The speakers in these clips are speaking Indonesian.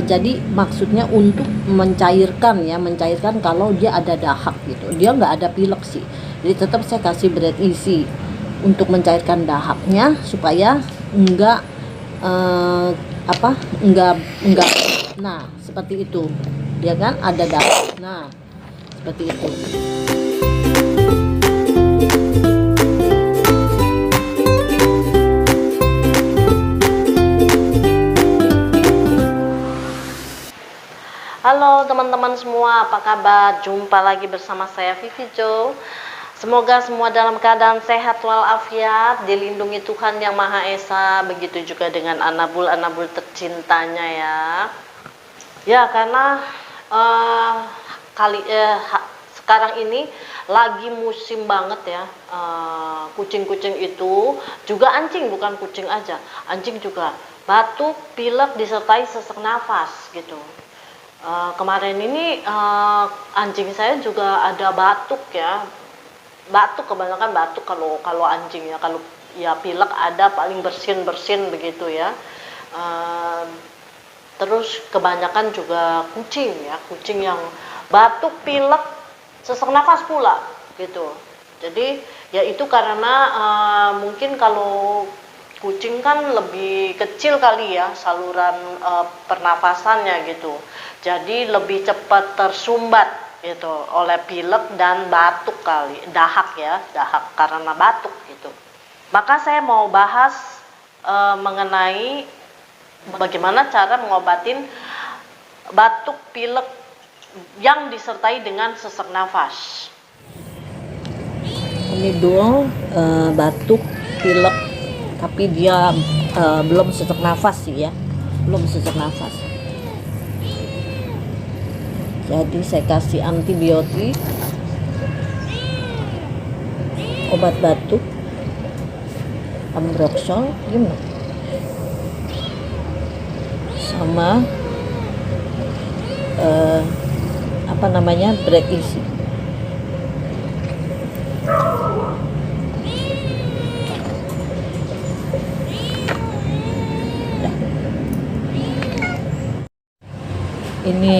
Jadi maksudnya untuk mencairkan ya, mencairkan kalau dia ada dahak gitu, dia nggak ada pilek sih, jadi tetap saya kasih bread easy untuk mencairkan dahaknya supaya enggak enggak, nah seperti itu, dia kan ada dahak, nah seperti itu. Halo teman-teman semua, apa kabar? Jumpa lagi bersama saya Vivi Jo. Semoga semua dalam keadaan sehat walafiat, dilindungi Tuhan Yang Maha Esa, begitu juga dengan anabul-anabul tercintanya ya. Ya, karena sekarang ini lagi musim banget ya, kucing-kucing itu, juga anjing, bukan kucing aja, anjing juga batuk, pilek disertai sesak nafas gitu. Kemarin ini anjing saya juga ada batuk ya, batuk, kebanyakan batuk kalau anjing ya, kalau ya pilek ada paling bersin begitu ya. Terus kebanyakan juga kucing ya, kucing yang batuk, pilek, sesak nafas pula gitu. Jadi ya itu karena mungkin kalau kucing kan lebih kecil kali ya saluran pernafasannya gitu, jadi lebih cepat tersumbat gitu oleh pilek dan batuk kali, dahak ya, dahak karena batuk gitu. Maka saya mau bahas mengenai bagaimana cara mengobatin batuk pilek yang disertai dengan sesak nafas. Ini dong batuk pilek tapi dia belum sesak nafas sih ya, belum sesak nafas. Jadi saya kasih antibiotik, obat batuk, Ambroxol, gimana? Sama bread easy. Ini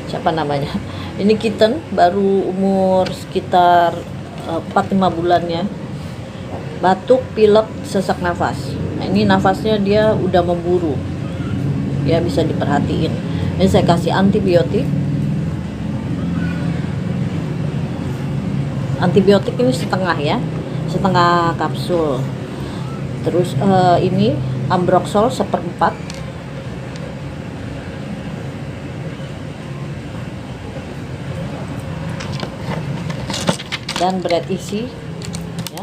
siapa namanya? Ini kitten baru umur sekitar 4-5 bulan ya. Batuk, pilek, sesak nafas. Nah, ini nafasnya dia udah memburu. Ya, bisa diperhatiin. Ini saya kasih antibiotik. Antibiotik ini setengah ya, setengah kapsul. Terus ini Ambroxol 1/4. Dan bread easy ya,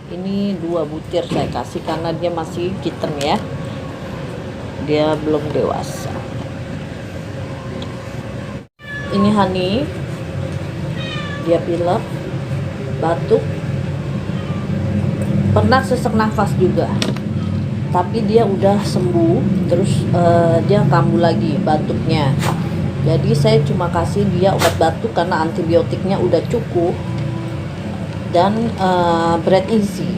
ini 2 butir saya kasih karena dia masih kitten ya, dia belum dewasa. Ini honey, dia pilek, batuk, pernah sesak nafas juga, tapi dia udah sembuh. Terus dia kambuh lagi batuknya, jadi saya cuma kasih dia obat batuk karena antibiotiknya udah cukup. Dan bread easy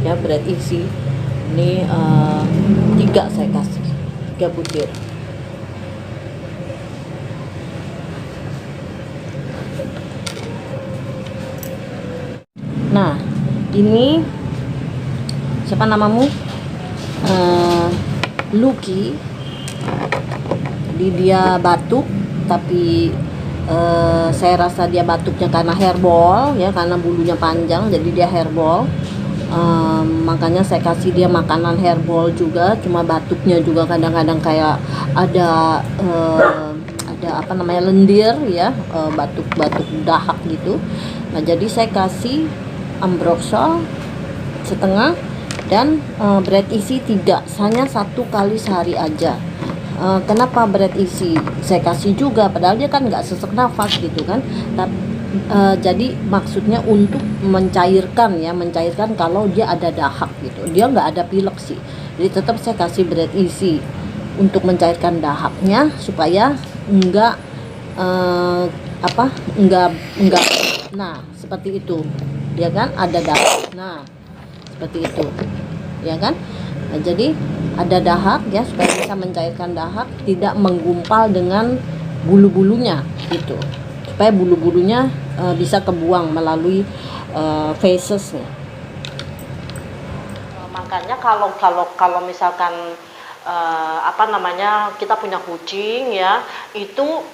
ya, bread easy ini 3 saya kasih, 3 butir. Nah, ini siapa namamu? Lucky. Jadi dia batuk tapi saya rasa dia batuknya karena hairball ya, karena bulunya panjang jadi dia hairball. Makanya saya kasih dia makanan hairball juga, cuma batuknya juga kadang-kadang kayak ada lendir ya, batuk-batuk dahak gitu. Nah, jadi saya kasih Ambroxol setengah dan bread easy 3, hanya 1 kali sehari aja. Kenapa bread easy saya kasih juga, padahal dia kan nggak sesak nafas gitu kan, jadi maksudnya untuk mencairkan ya, mencairkan kalau dia ada dahak gitu, dia nggak ada pilek sih, jadi tetap saya kasih bread easy untuk mencairkan dahaknya supaya enggak nah seperti itu, dia kan ada dahak, nah seperti itu ya kan. Nah, jadi ada dahak ya, supaya bisa mencairkan dahak, tidak menggumpal dengan bulu-bulunya gitu, supaya bulu-bulunya bisa kebuang melalui fesesnya. Makanya kalau misalkan kita punya kucing ya, itu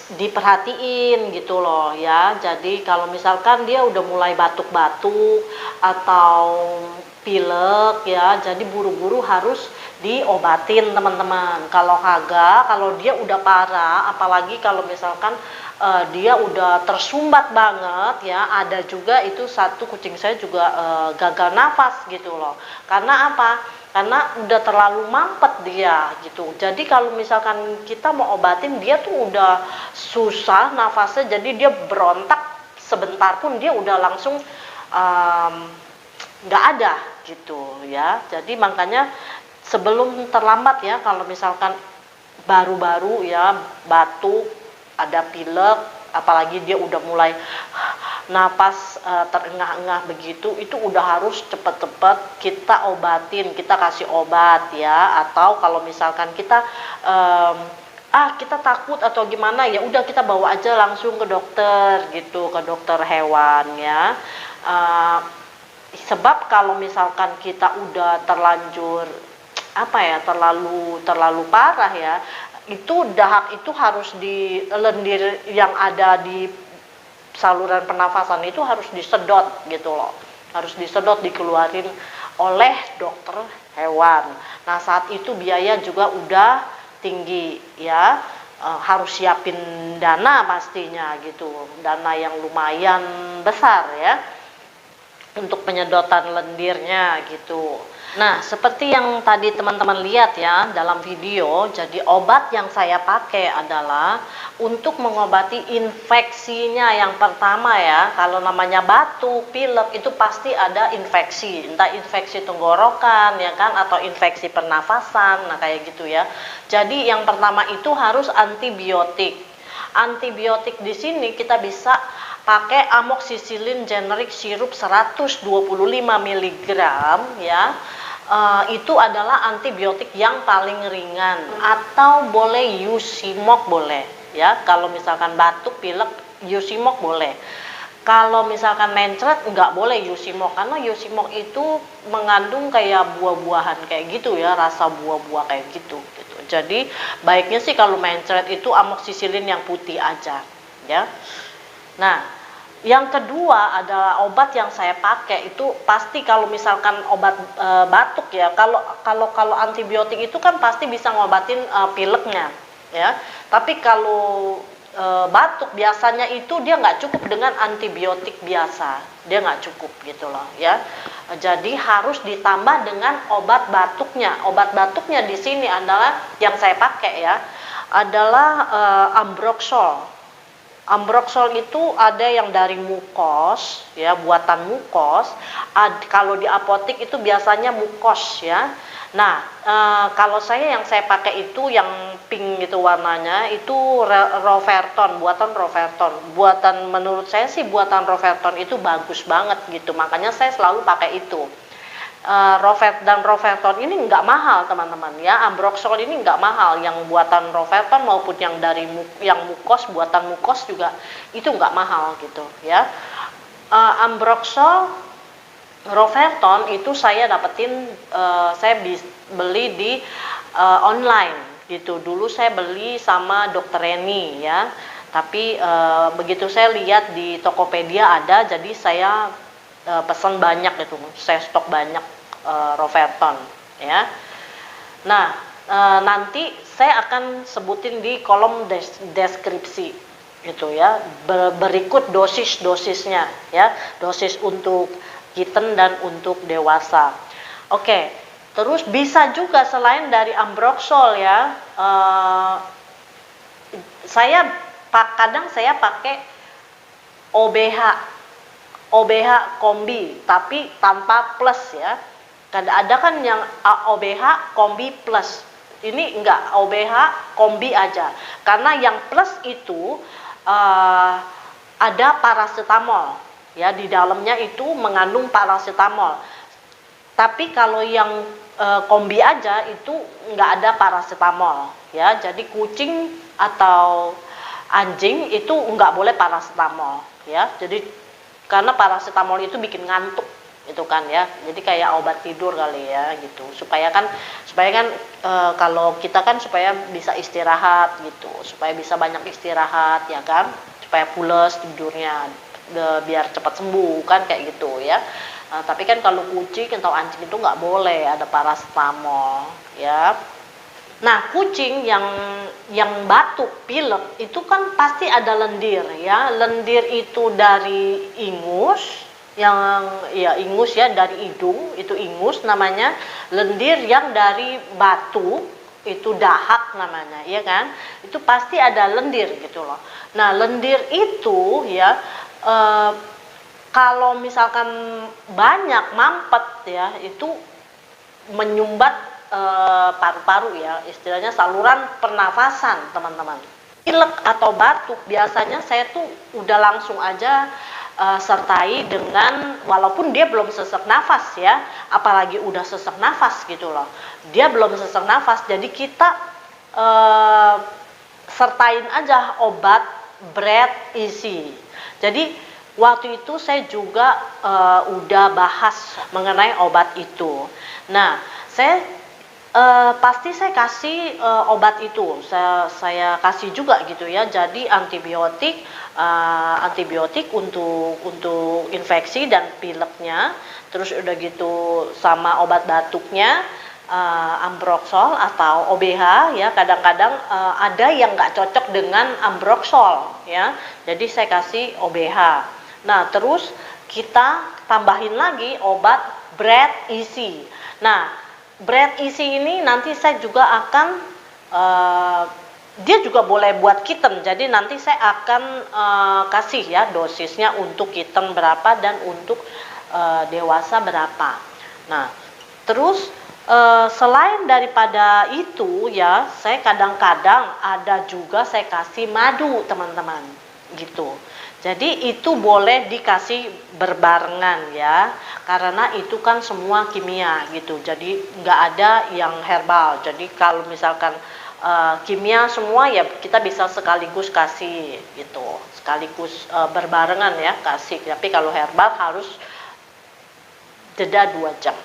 diperhatiin gitu loh ya. Jadi kalau misalkan dia udah mulai batuk-batuk atau pilek ya, jadi buru-buru harus diobatin teman-teman. Kalau kagak, kalau dia udah parah, apalagi kalau misalkan dia udah tersumbat banget ya, ada juga itu satu kucing saya juga gagal nafas gitu loh. Karena apa? Karena udah terlalu mampet dia gitu. Jadi kalau misalkan kita mau obatin, dia tuh udah susah nafasnya, jadi dia berontak sebentar pun dia udah langsung nggak ada gitu ya. Jadi makanya sebelum terlambat ya, kalau misalkan baru-baru ya batuk, ada pilek, apalagi dia udah mulai napas terengah-engah begitu, itu udah harus cepet-cepet kita obatin, kita kasih obat ya. Atau kalau misalkan kita kita takut atau gimana, ya udah kita bawa aja langsung ke dokter gitu, ke dokter hewan ya. Sebab kalau misalkan kita udah terlanjur terlalu parah ya, itu dahak itu harus di lendir yang ada di saluran pernafasan itu harus disedot gitu loh, harus disedot, dikeluarin oleh dokter hewan. Nah saat itu biaya juga udah tinggi ya, harus siapin dana pastinya gitu, dana yang lumayan besar ya untuk penyedotan lendirnya gitu. Nah, seperti yang tadi teman-teman lihat ya dalam video, jadi obat yang saya pakai adalah untuk mengobati infeksinya yang pertama ya. Kalau namanya batuk, pilek itu pasti ada infeksi, entah infeksi tenggorokan ya kan, atau infeksi pernafasan, nah kayak gitu ya. Jadi yang pertama itu harus antibiotik. Antibiotik di sini kita bisa pakai amoxicillin generic sirup 125 mg ya. Itu adalah antibiotik yang paling ringan, atau boleh Usimog boleh ya. Kalau misalkan batuk pilek Usimog boleh. Kalau misalkan mencret nggak boleh Usimog, karena Usimog itu mengandung kayak buah-buahan kayak gitu ya, rasa buah-buah kayak gitu. Jadi baiknya sih kalau mencret itu amoxicillin yang putih aja ya. Nah, yang kedua adalah obat yang saya pakai itu pasti kalau misalkan obat batuk ya. Kalau antibiotik itu kan pasti bisa ngobatin pileknya ya. Tapi kalau batuk biasanya itu dia nggak cukup dengan antibiotik biasa, dia nggak cukup gitu loh ya. Jadi harus ditambah dengan obat batuknya. Obat batuknya di sini adalah yang saya pakai ya, adalah Ambroxol. Ambroxol itu ada yang dari mukos ya, buatan mukos. Kalau di apotek itu biasanya mukos ya. Nah, kalau yang saya pakai itu yang pink gitu warnanya, itu Roverton, buatan Roverton. Menurut saya sih buatan Roverton itu bagus banget gitu. Makanya saya selalu pakai itu. Roverton ini nggak mahal teman-teman ya. Ambroxol ini nggak mahal, yang buatan Roverton maupun yang dari yang mukos, buatan mukos juga itu nggak mahal gitu ya. Ambroxol Roverton itu saya dapetin, saya beli di online gitu. Dulu saya beli sama Dokter Reni ya, tapi begitu saya lihat di Tokopedia ada, jadi saya pesan banyak gitu, saya stok banyak Roverton ya. Nah, nanti saya akan sebutin di kolom deskripsi gitu ya, berikut dosis-dosisnya ya, dosis untuk kitten dan untuk dewasa. Oke, terus bisa juga selain dari Ambroxol ya, kadang saya pakai OBH kombi tapi tanpa plus ya. Ada kan yang OBH kombi plus, ini enggak, OBH kombi aja, karena yang plus itu ada paracetamol ya, di dalamnya itu mengandung paracetamol. Tapi kalau yang kombi aja itu nggak ada paracetamol ya. Jadi kucing atau anjing itu nggak boleh paracetamol ya. Jadi karena paracetamol itu bikin ngantuk itu kan ya. Jadi kayak obat tidur kali ya gitu. Supaya kan kalau kita kan supaya bisa istirahat gitu. Supaya bisa banyak istirahat ya kan. Supaya pules tidurnya biar cepat sembuh kan kayak gitu ya. Tapi kan kalau kucing atau anjing itu nggak boleh ada paracetamol ya. Nah, kucing yang batuk, pilek itu kan pasti ada lendir ya. Lendir itu dari ingus, ingus ya dari hidung itu ingus namanya. Lendir yang dari batuk itu dahak namanya, ya kan? Itu pasti ada lendir gitu loh. Nah, lendir itu ya kalau misalkan banyak mampet ya itu menyumbat paru-paru ya, istilahnya saluran pernafasan teman-teman. Pilek atau batuk biasanya saya tuh udah langsung aja sertai dengan, walaupun dia belum sesak nafas ya, apalagi udah sesak nafas gitu loh, dia belum sesak nafas, jadi kita sertain aja obat breath easy. Jadi waktu itu saya juga udah bahas mengenai obat itu. Nah, pasti saya kasih obat itu, saya kasih juga gitu ya. Jadi antibiotik untuk infeksi dan pileknya, terus udah gitu sama obat batuknya, Ambroxol atau OBH ya. Kadang-kadang ada yang nggak cocok dengan Ambroxol ya. Jadi saya kasih OBH. Nah, terus kita tambahin lagi obat breath easy. Nah, breath easy ini nanti saya juga akan dia juga boleh buat kitten. Jadi nanti saya akan kasih ya dosisnya untuk kitten berapa dan untuk dewasa berapa. Nah, terus selain daripada itu ya, saya kadang-kadang ada juga saya kasih madu teman-teman gitu. Jadi itu boleh dikasih berbarengan ya, karena itu kan semua kimia gitu. Jadi nggak ada yang herbal. Jadi kalau misalkan kimia semua ya kita bisa sekaligus kasih gitu, sekaligus berbarengan ya kasih. Tapi kalau herbal harus jeda 2 jam.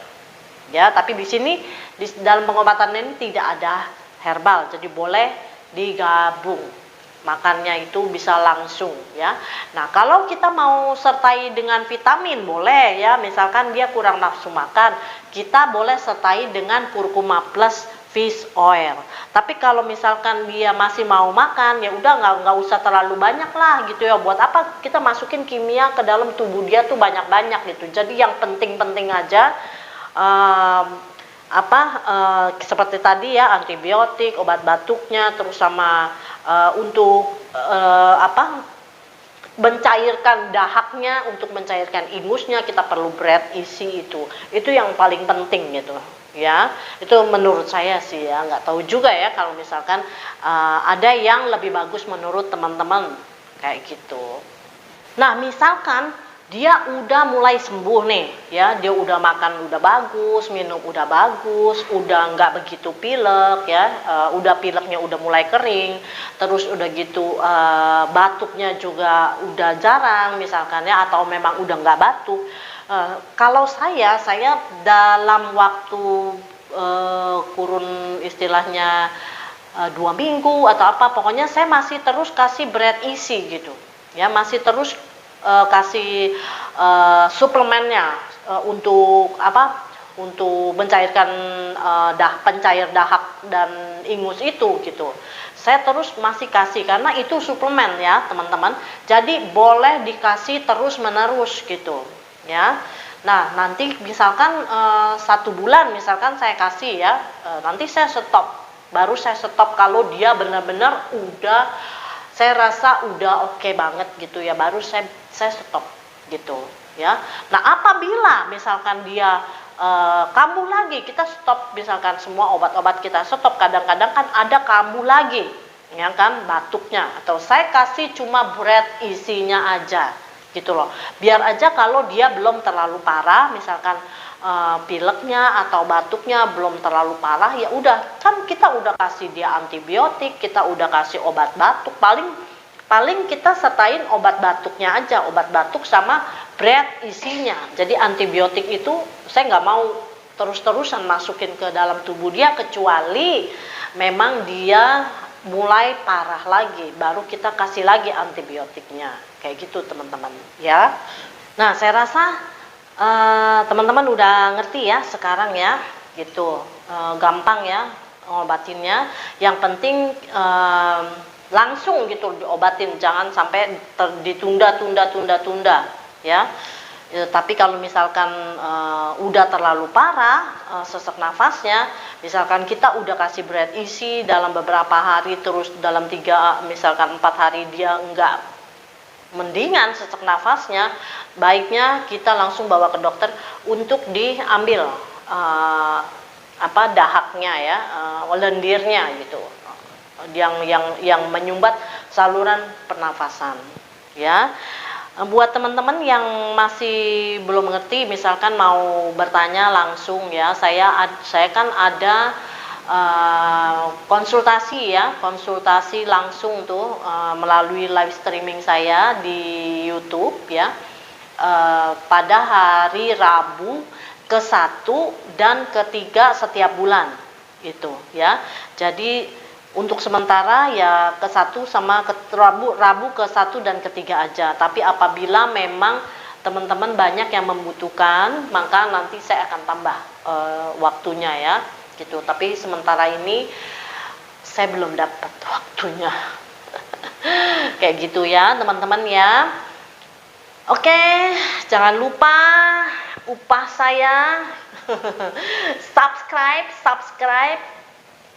Ya, tapi di sini di dalam pengobatan ini tidak ada herbal. Jadi boleh digabung. Makannya itu bisa langsung ya. Nah, kalau kita mau sertai dengan vitamin boleh ya. Misalkan dia kurang nafsu makan, kita boleh sertai dengan kurkuma plus fish oil. Tapi kalau misalkan dia masih mau makan, ya udah nggak usah terlalu banyak lah gitu ya. Buat apa kita masukin kimia ke dalam tubuh dia tuh banyak-banyak gitu. Jadi yang penting-penting aja seperti tadi ya, antibiotik, obat batuknya, terus sama untuk mencairkan dahaknya, untuk mencairkan ingusnya kita perlu breath easy itu yang paling penting gitu ya. Itu menurut saya sih ya, nggak tahu juga ya kalau misalkan ada yang lebih bagus menurut teman-teman kayak gitu. Nah, misalkan dia udah mulai sembuh nih ya, dia udah makan udah bagus, minum udah bagus, udah nggak begitu pilek ya, udah pileknya udah mulai kering, terus udah gitu batuknya juga udah jarang misalkan ya, atau memang udah nggak batuk. Kalau saya dalam waktu kurun istilahnya 2 minggu atau apa, pokoknya saya masih terus kasih breath easy gitu ya, masih terus kasih suplemennya untuk mencairkan pencair dahak dan ingus itu gitu. Saya terus masih kasih karena itu suplemen ya teman-teman. Jadi boleh dikasih terus menerus gitu ya. Nah, nanti misalkan 1 bulan misalkan saya kasih ya, nanti saya stop. Baru saya stop kalau dia benar-benar udah, saya rasa udah oke banget gitu ya, baru saya stop gitu ya. Nah, apabila misalkan dia kambuh lagi, kita stop, misalkan semua obat-obat kita stop, kadang-kadang kan ada kambuh lagi ya kan batuknya, atau saya kasih cuma breath easy-nya aja gitu loh, biar aja kalau dia belum terlalu parah, misalkan pileknya atau batuknya belum terlalu parah, ya udah, kan kita udah kasih dia antibiotik, kita udah kasih obat batuk, paling kita sertain obat batuknya aja, obat batuk sama bread isinya. Jadi antibiotik itu saya nggak mau terus-terusan masukin ke dalam tubuh dia, kecuali memang dia mulai parah lagi, baru kita kasih lagi antibiotiknya, kayak gitu teman-teman ya. Nah, saya rasa teman-teman udah ngerti ya sekarang ya, gitu. Gampang ya ngobatinnya. Yang penting langsung gitu diobatin, jangan sampai ditunda ya. Tapi kalau misalkan udah terlalu parah sesak nafasnya, misalkan kita udah kasih bread isi dalam beberapa hari, terus dalam 4 hari dia enggak mendingan sesak nafasnya, baiknya kita langsung bawa ke dokter untuk diambil dahaknya ya, lendirnya gitu, yang menyumbat saluran pernafasan ya. Buat teman-teman yang masih belum mengerti, misalkan mau bertanya langsung ya, saya kan ada konsultasi langsung tuh melalui live streaming saya di YouTube ya, pada hari Rabu ke-1 dan ke-3 setiap bulan itu ya. Jadi untuk sementara ya ke-1 sama Rabu ke-1 dan ke-3 aja. Tapi apabila memang teman-teman banyak yang membutuhkan, maka nanti saya akan tambah waktunya ya, gitu. Tapi sementara ini saya belum dapat waktunya. Kayak gitu ya, teman-teman ya. Oke, jangan lupa upah saya. subscribe.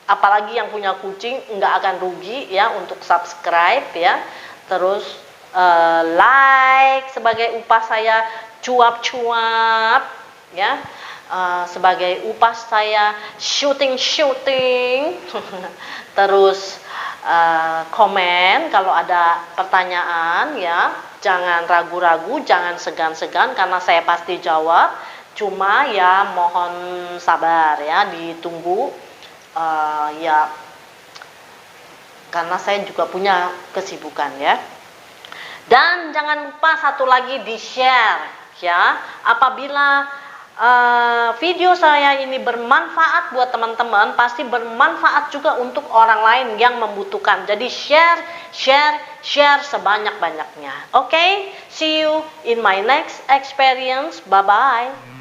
Apalagi yang punya kucing nggak akan rugi ya untuk subscribe ya. Terus like sebagai upah saya, cuap-cuap ya, sebagai upah saya syuting. Terus komen kalau ada pertanyaan ya, jangan ragu-ragu, jangan segan-segan, karena saya pasti jawab. Cuma ya mohon sabar ya, ditunggu. Ya, karena saya juga punya kesibukan ya. Dan jangan lupa satu lagi, di share ya. Apabila video saya ini bermanfaat buat teman-teman, pasti bermanfaat juga untuk orang lain yang membutuhkan. Jadi share sebanyak-banyaknya. Oke, see you in my next experience. Bye bye.